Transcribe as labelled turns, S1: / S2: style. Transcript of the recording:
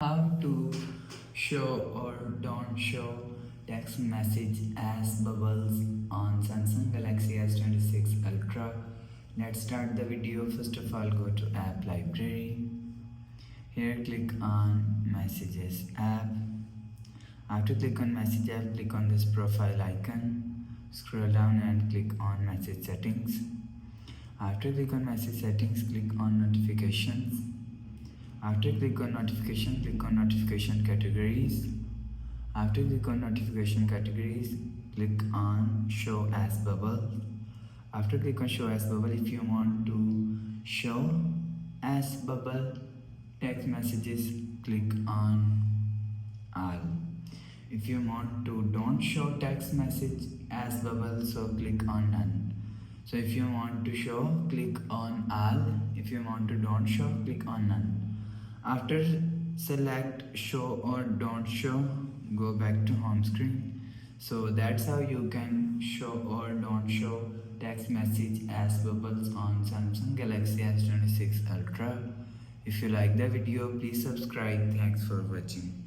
S1: How to show or don't show text message as bubbles on Samsung Galaxy S26 Ultra. Let's start the video. First of all, go to app library. Here click on messages app. After click on message app, click on this profile icon. Scroll down and click on message settings. After click on message settings, click on notifications. After click on notification categories. After click on notification categories, click on show as bubble. After click on show as bubble, if you want to show as bubble text messages, click on all. If you want to don't show text message as bubble, so click on none. So if you want to show, click on all. If you want to don't show, click on none. After select show or don't show, go back to home screen. So that's how you can show or don't show text message as bubbles on Samsung Galaxy S26 Ultra. If you like the video, please subscribe. Thanks for watching.